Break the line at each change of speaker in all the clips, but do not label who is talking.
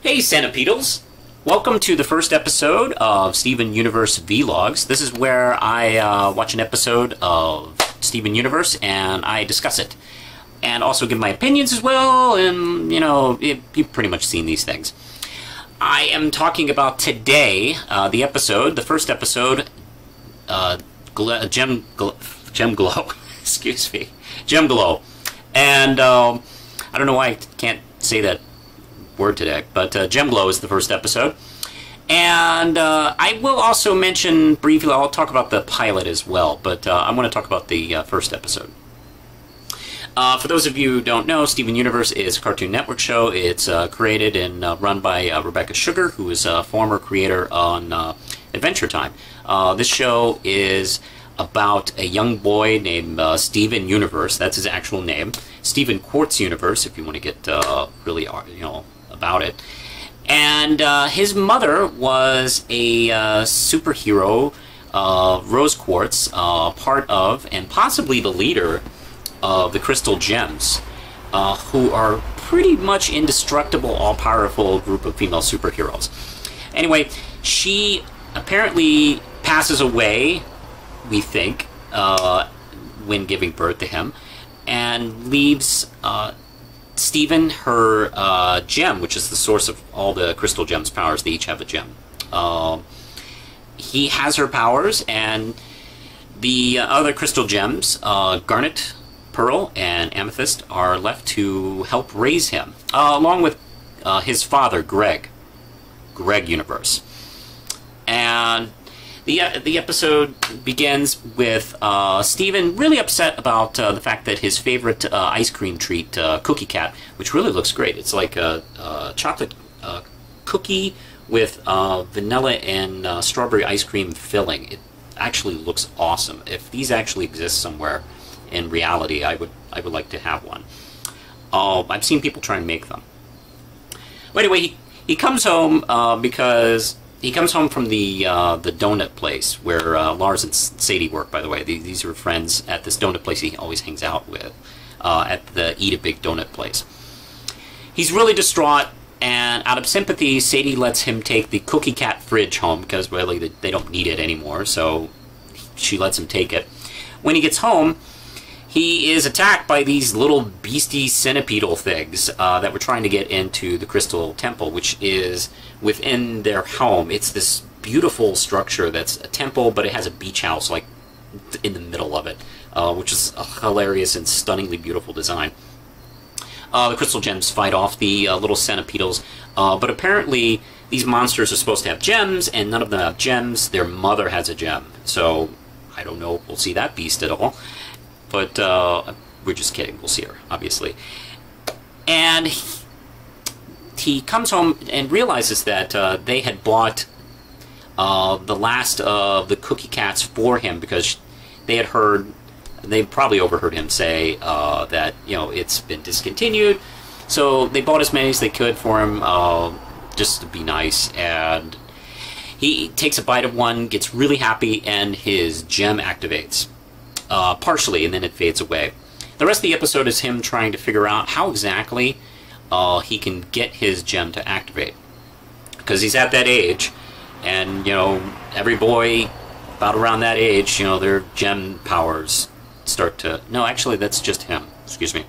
Hey Centipedals! Welcome to the first episode of Steven Universe Vlogs. This is where I watch an episode of Steven Universe and I discuss it. And also give my opinions as well, and you've pretty much seen these things. I am talking about today, the first episode, Gem Glow, excuse me, Gem Glow. And I don't know why I can't say that word today, but Gem Glow is the first episode. And I will also mention briefly, I'll talk about the pilot as well, but I want to talk about the first episode. For those of you who don't know, Steven Universe is a Cartoon Network show. It's created and run by Rebecca Sugar, who is a former creator on Adventure Time. This show is about a young boy named Steven Universe. That's his actual name. Steven Quartz Universe, if you want to get really, about it. And his mother was a superhero, Rose Quartz, part of, and possibly the leader of the Crystal Gems, who are pretty much indestructible, all-powerful group of female superheroes. Anyway, she apparently passes away, we think, when giving birth to him, and leaves Steven her gem, which is the source of all the Crystal Gems' powers. They each have a gem. He has her powers, and the other Crystal Gems, Garnet, Pearl, and Amethyst, are left to help raise him, along with his father, Greg Universe. And the episode begins with Steven really upset about the fact that his favorite ice cream treat, Cookie Cat, which really looks great. It's like a chocolate cookie with vanilla and strawberry ice cream filling. It actually looks awesome. If these actually exist somewhere in reality, I would like to have one. I've seen people try and make them. But anyway, he comes home because he comes home from the donut place where Lars and Sadie work, by the way. These are friends at this donut place he always hangs out with, at the Eat a Big Donut place. He's really distraught, and out of sympathy, Sadie lets him take the Cookie Cat fridge home because really they don't need it anymore, so she lets him take it. When he gets home, he is attacked by these little beastie centipedal things that were trying to get into the Crystal Temple, which is within their home. It's this beautiful structure that's a temple, but it has a beach house like in the middle of it, which is a hilarious and stunningly beautiful design. The Crystal Gems fight off the little centipedals, but apparently these monsters are supposed to have gems, and none of them have gems. Their mother has a gem, so I don't know if we'll see that beast at all. But we're just kidding. We'll see her, obviously. And he comes home and realizes that they had bought the last of the Cookie Cats for him because they had heard, they probably overheard him say that, it's been discontinued. So they bought as many as they could for him just to be nice. And he takes a bite of one, gets really happy, and his gem activates. Partially, and then it fades away. The rest of the episode is him trying to figure out how exactly he can get his gem to activate. Because he's at that age, and, every boy about around that age, their gem powers start to... No, actually, that's just him. Excuse me.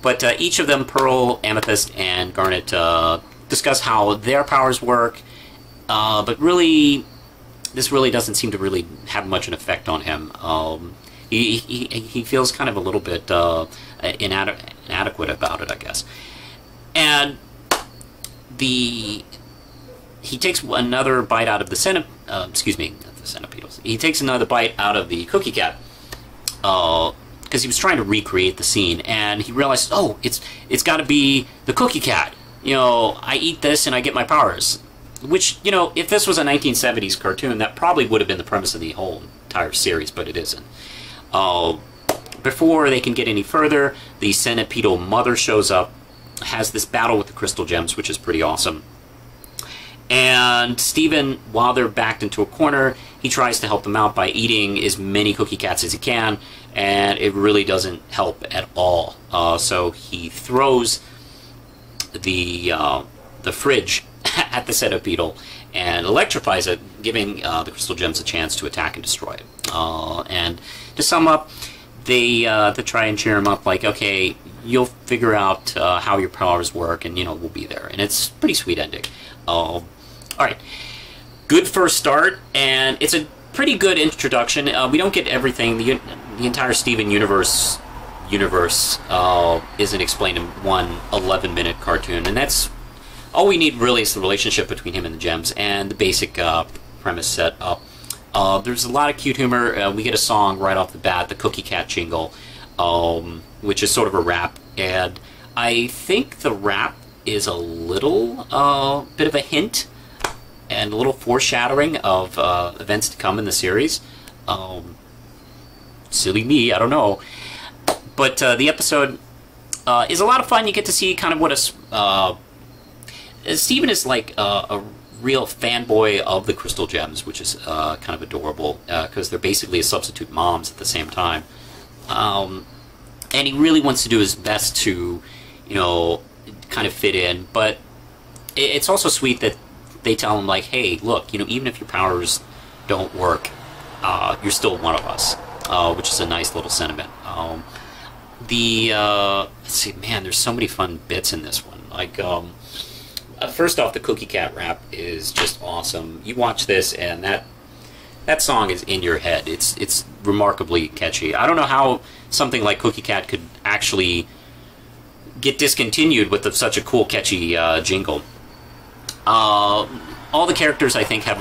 But each of them, Pearl, Amethyst, and Garnet, discuss how their powers work, but really... This really doesn't seem to really have much an effect on him. He feels kind of a little bit inadequate about it, I guess. And he takes another bite out of the centipedals. He takes another bite out of the Cookie Cat because he was trying to recreate the scene, and he realized, oh, it's got to be the Cookie Cat. I eat this and I get my powers. Which, if this was a 1970s cartoon, that probably would have been the premise of the whole entire series, but it isn't. Before they can get any further, the centipedal mother shows up, has this battle with the Crystal Gems, which is pretty awesome. And Steven, while they're backed into a corner, he tries to help them out by eating as many Cookie Cats as he can, and it really doesn't help at all. So he throws the the fridge at the setup beetle and electrifies it, giving the crystal gems a chance to attack and destroy it. And to sum up, they try and cheer him up, like, okay, you'll figure out how your powers work, and, you know, we'll be there. And it's a pretty sweet ending. All right. Good first start, and it's a pretty good introduction. We don't get everything. The entire Steven universe isn't explained in one 11-minute cartoon, and that's all we need really is the relationship between him and the gems and the basic premise set up. There's a lot of cute humor. We get a song right off the bat, the Cookie Cat jingle, which is sort of a rap, and I think the rap is a little bit of a hint and a little foreshadowing of events to come in the series. Silly me, I don't know. But the episode is a lot of fun. You get to see kind of what Steven is like a real fanboy of the crystal gems, which is kind of adorable because they're basically a substitute moms at the same time. And he really wants to do his best to, you know, kind of fit in. But it's also sweet that they tell him, like, hey, look, you know, even if your powers don't work, you're still one of us, which is a nice little sentiment. Let's see, man, there's so many fun bits in this one. Like, first off, the Cookie Cat rap is just awesome. You watch this, and that song is in your head. It's remarkably catchy. I don't know how something like Cookie Cat could actually get discontinued with such a cool, catchy jingle. All the characters, I think, have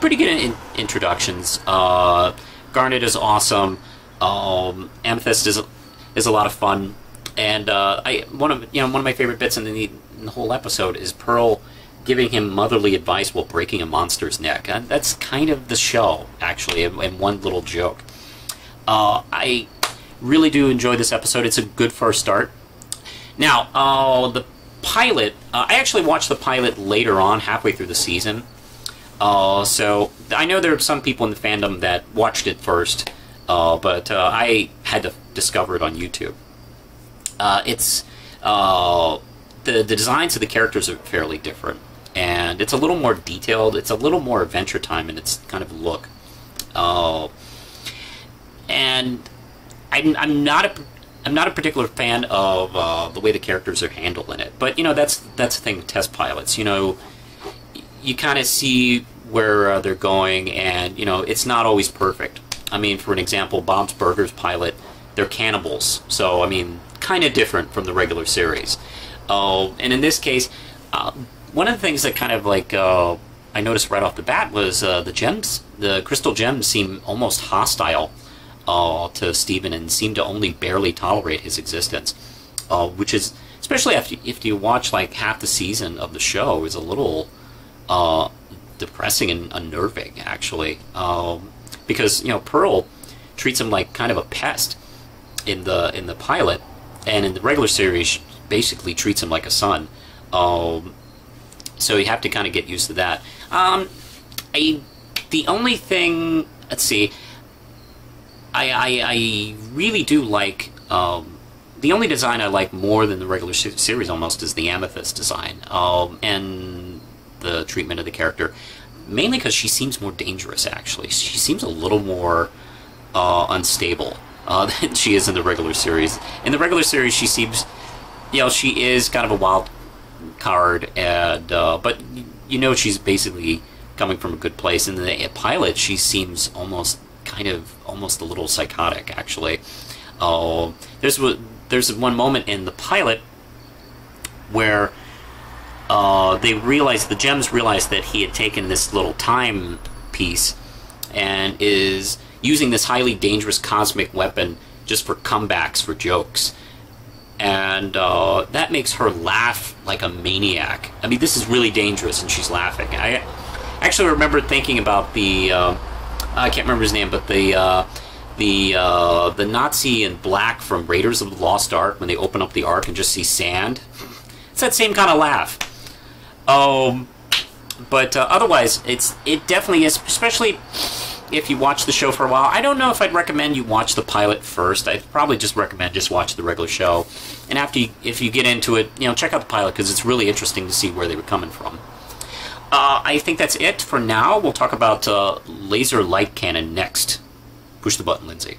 pretty good introductions. Garnet is awesome. Amethyst is a lot of fun, and one of my favorite bits in the whole episode is Pearl giving him motherly advice while breaking a monster's neck. And that's kind of the show, actually, in one little joke. I really do enjoy this episode. It's a good first start. Now, the pilot, I actually watched the pilot later on, halfway through the season. So I know there are some people in the fandom that watched it first, but I had to discover it on YouTube. The designs of the characters are fairly different, and it's a little more detailed. It's a little more Adventure Time in its kind of look. And I'm not a particular fan of the way the characters are handled in it, but you know that's the thing with test pilots. You know, you kind of see where they're going, and you know it's not always perfect. I mean, for an example, Bob's Burgers pilot, they're cannibals, so I mean, kind of different from the regular series. And in this case, one of the things that kind of like I noticed right off the bat was the crystal gems seem almost hostile to Steven and seem to only barely tolerate his existence, which is, especially if you watch like half the season of the show, is a little depressing and unnerving, actually, because you know Pearl treats him like kind of a pest in the pilot, and in the regular series basically treats him like a son. So you have to kind of get used to that. The only thing, let's see, I really do like, the only design I like more than the regular series almost is the Amethyst design, and the treatment of the character, mainly because she seems more dangerous, actually. She seems a little more unstable than she is in the regular series. In the regular series, she seems, you know, she is kind of a wild card, and but you know she's basically coming from a good place. In the pilot, she seems almost a little psychotic, actually. There's one moment in the pilot where the gems realize that he had taken this little time piece and is using this highly dangerous cosmic weapon just for comebacks, for jokes. And that makes her laugh like a maniac. I mean, this is really dangerous, and she's laughing. I actually remember thinking about the I can't remember his name, but the Nazi in black from Raiders of the Lost Ark, when they open up the Ark and just see sand. It's that same kind of laugh. But otherwise, it definitely is, especially if you watch the show for a while. I don't know if I'd recommend you watch the pilot first. I'd probably just recommend just watch the regular show. And if you get into it, check out the pilot, because it's really interesting to see where they were coming from. I think that's it for now. We'll talk about laser light cannon next. Push the button, Lindsay.